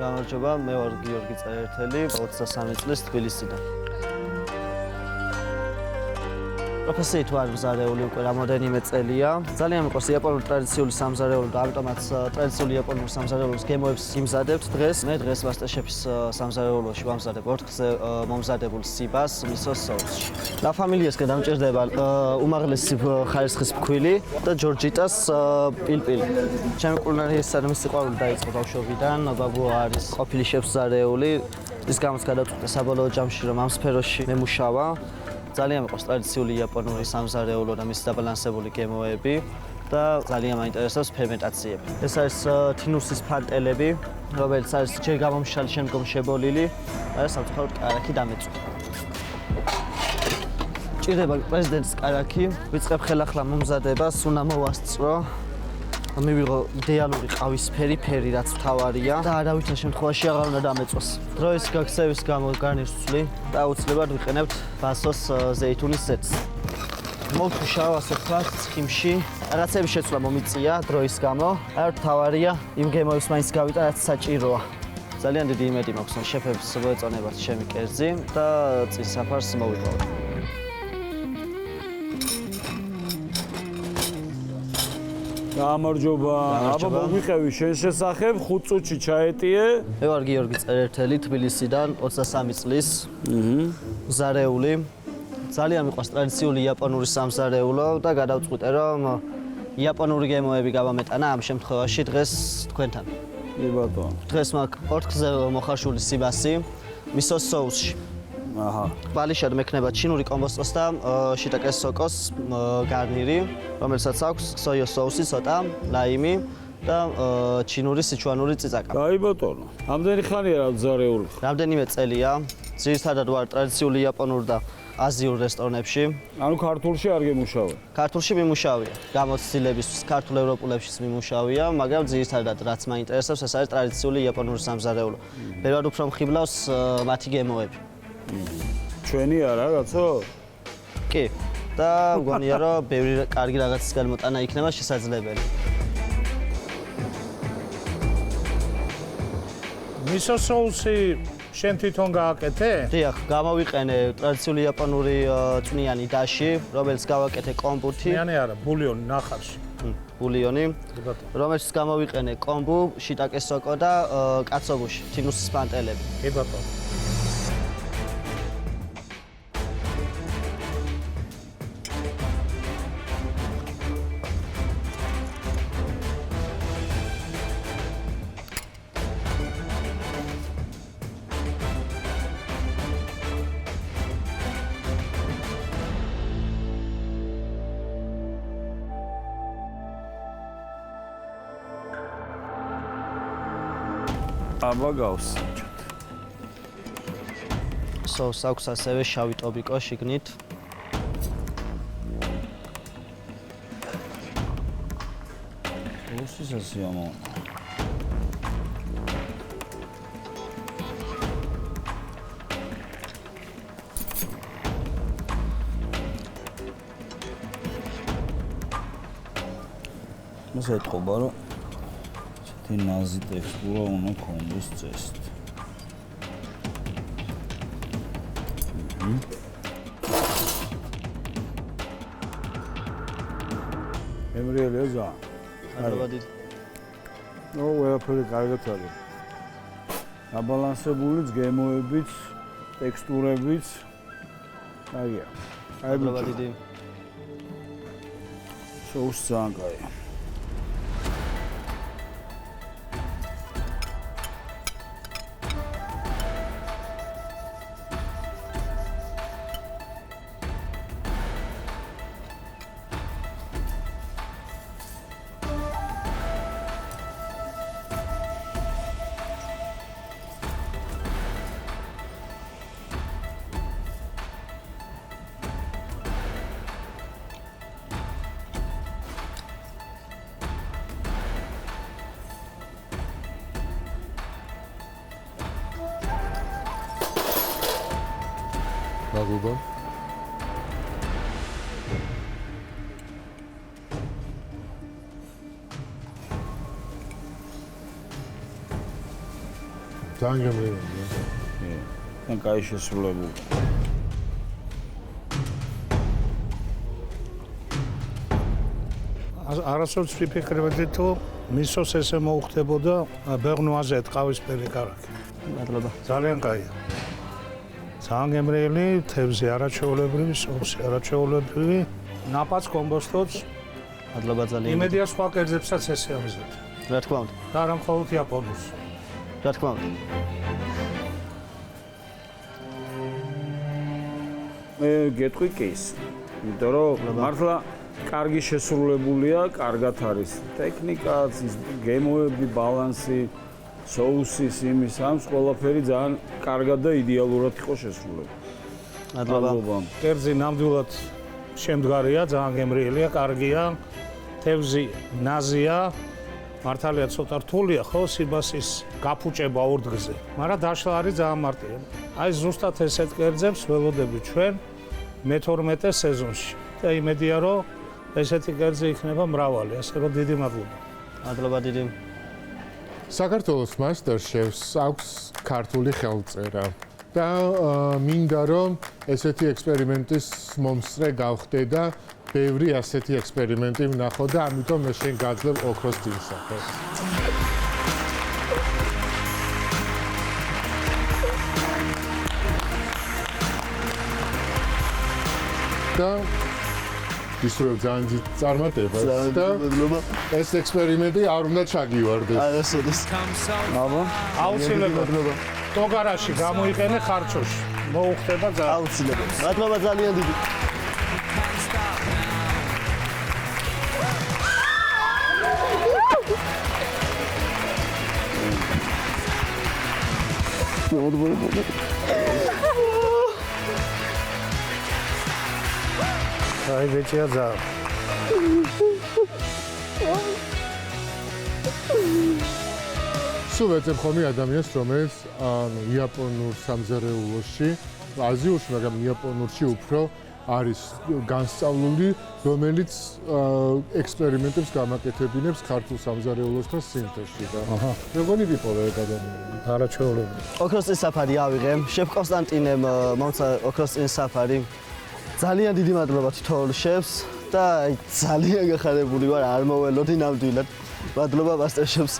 გამარჯობა, მე ვარ გიორგი წერეთელი, 23 წლის თბილისიდან. პროფესიით ვარ მზარეული უკვე რამოდენიმე წელია. ძალიან მიყვარს იაპონური ტრადიციული სამზარეულო და ამიტომაც ტრადიციული იაპონური სამზარეულოს გემოებს იმზადებთ დღეს. მე დღეს MasterChef-ის სამზარეულოში ვამზადებ ორთქლზე მომზადებულ სიბას მისოს სოუსში. La Familia-სგან დამჭირდება უმაღლესი ხარისხის ფქვილი და ჯორჯიტას პილპილი. ჩემი კულინარიის სარემის სიყვარული დაიწყო ბავშვობიდან. ბაბუა არის ყოფილი შეფზარეული. ის გამოც გადავწყვიტე საბოლოო ჯამში რომ ამ სფეროში მემუშავა. ძალიან მიყვარს ტრადიციული იაპონური სამზარეულო და მისი დაბალანსებული გემოები და ძალიან მაინტერესებს ფერმენტაციები. ეს არის თინუსის ფანტელები, რომელიც არის ჯერ გამომშალი, შემდგომ შებოლილი და სამწუხაროდ კარაქი დამეწვა. ჭირდება პრეზიდენტის კარაქი, ვიწყებ ხელახლა მომზადებას, უნდა მოვასწრო. მივიღო იდეალური ყავისფერი ფერი, რაც მთავარია და არავითარ შემთხვევაში აღარ უნდა დამეწვას. დროის გაქცევის გამო გარნირს ვცვლი და აუცილებლად ვიყენებთ ბასოს ზეითუნის ზეთს. მოვთუშავ ასე ვთქვათ ცხიმში. რაღაცების შეცვლა მომიწია დროის გამო. არ მთავარია იმ გემოებს მაინც გავიტან, რაც საჭიროა. ძალიან დიდი იმედი მაქვს, რომ შეფებს მოეწონებათ ჩემი კერძი და წინ საფარს მოვიყვავთ. გამარჯობა. აბა მოგვიყევი შენ შესახებ 5 წუთში ჩაეტიე. მე ვარ გიორგი წერეთელი თბილისიდან 23 წლის. მზარეული. ძალიან მიყვარს ტრადიციული იაპონური სამზარეულო და გადავწყვიტე რომ იაპონური გემოები გავამეტანა ამ შემთხვევაში დღეს თქვენთან. კი ბატონო. დღეს მაქვს ორთქლზე მოხარშული სიბასი მისოს სოუსში. აჰა. ბალიშად მექნება ჩინური კომბოსტოს და შიტაკეს სოკოს გარნირი, რომელსაც აქვს სოიოს სოუსი, ცოტა ლაიმი და ჩინური სიჩუანური წიწაკა. აი ბატონო. ამდენი ხანია რა მზარეული. რამდენიმე წელია. ძირითადად ვარ ტრადიციული იაპონურ და აზიურ რესტორნებში. ანუ ქართულში არ გემუშავე. ქართულში მიმუშავია. გამოცდილებისთვის ქართულ ევროპულებშიც მიმუშავია, მაგრამ ძირითადად რაც მაინტერესებს, ეს არის ტრადიციული იაპონური სამზარეულო. ბევრად უფრო მხიბლავს მათი გემოები. ჩვენი არა კაცო? კი. და მგონია რომ ბევრი კარგი რაღაცის გადმოტანა იქნება შესაძლებელი. მისო სოუსი შენ თვითონ გააკეთე? დიახ, გამოვიყენე ტრადიციული იაპონური წვნიანი დაში, რომელიც გავაკეთე კომბუთი. წვნიანი არა, ბულიონი ნახარში. ბულიონი, რომელშიც გამოვიყენე კომბუ, შიტაკეს სოკო და კაცობუში, თინუსის პანტელები. კი ბატონო. აბა გავს. სოუსს აქვს ასევე შავი ტობიკო შიგნით. უსის ასიამო. მოსე ეთყობა რომ ნაზი ტექსტურა უნდა კონდეს წესით. მემრიელია ზა. მადლობა დიდი. ნუ ყველაფერი კარგად არის. დაბალანსებულიც, გემოებიც, ტექსტურებიც. აია. მადლობა დიდი. სოუსი ძალიან კაია. მადლობა. ძალიან გემრიელია. თან კაი შესრულებული. არასოდეს ვიფიქრებდი თუ მისოს ესე მოუხდებოდა ბეღნუაზე ტყავისფერი კარაქი. მადლობა. ძალიან კაია. ძალიან გემრიელი, თევზი არაჩვეულებრივი, სოუსი არაჩვეულებრივი, ნაპაც კომბოსტოც. მადლობა ძალიან. იმედია სხვა კერძებსაც ესე ამიზეთ. რა თქმა უნდა. და არა მხოლოდ იაპონურს. რა თქმა უნდა. მე გეტყვი კის. იმიტომ რომ მართლა კარგი შესრულებულია, კარგად არის ტექნიკაც, გემოები, ბალანსი, соусის იმის ამს ყველაფერი ძალიან კარგად და იდეალურად იყო შესრულებული. მადლობა. კერძი ნამდვილად შემდგარია, ძალიან გემრიელია, კარგია. თევზი ნაზია. მართალია ცოტა რთულია ხო სიბასის გაფუჭება ორდგზე, მაგრამ დაშლა არის ძალიან მარტივი. აი ზუსტად ესეთ კერძებს ველოდები ჩვენ მე-12 სეზონში. და იმედია რომ ესეთი კერძი იქნება მრავალი, ასე რომ დიდი მადლობა. მადლობა დიდი. საქართველოს MasterChef-ს აქვს ქართული ხელწერა და მინდა რომ ესეთი ექსპერიმენტის მომსწრე გავხდე და ბევრი ასეთი ექსპერიმენტი ვნახო და ამიტომ მე შენ გაძლევ ოქროს წინსახელს. და ისევ ძალიან დიდ წარმატებას და ეს ექსპერიმენტი არ უნდა ჩაგივარდეს. არასოდეს. აბა, აუცილებლად. ტოგარაში გამოიყენე ხარჩოში. მოუხდება ძალიან. აუცილებლად. მადლობა ძალიან დიდი. აი ბეჭია ძალიან. სულ ეძებ ხოლმე ადამიანს, რომელიც იაპონურ სამზარეულოში, აზიურში, მაგრამ იაპონურში უფრო არის განსწავლული, რომელიც ექსპერიმენტებს გამაკეთებინებს ქართულ სამზარეულოსთან სინთეზში და როგორი ვიყოლე ეგ ადამიანი? არაჩვეულებრივი. ოქროს წინსაფარი ავიღე. შეფ კონსტანტინემ მომცა ოქროს წინსაფარი. ძალიან დიდი მადლობა თითოეულ შეფს და ძალიან გახარებული ვარ, არ მოველოდი ნამდვილად. მადლობა MasterChef-ს.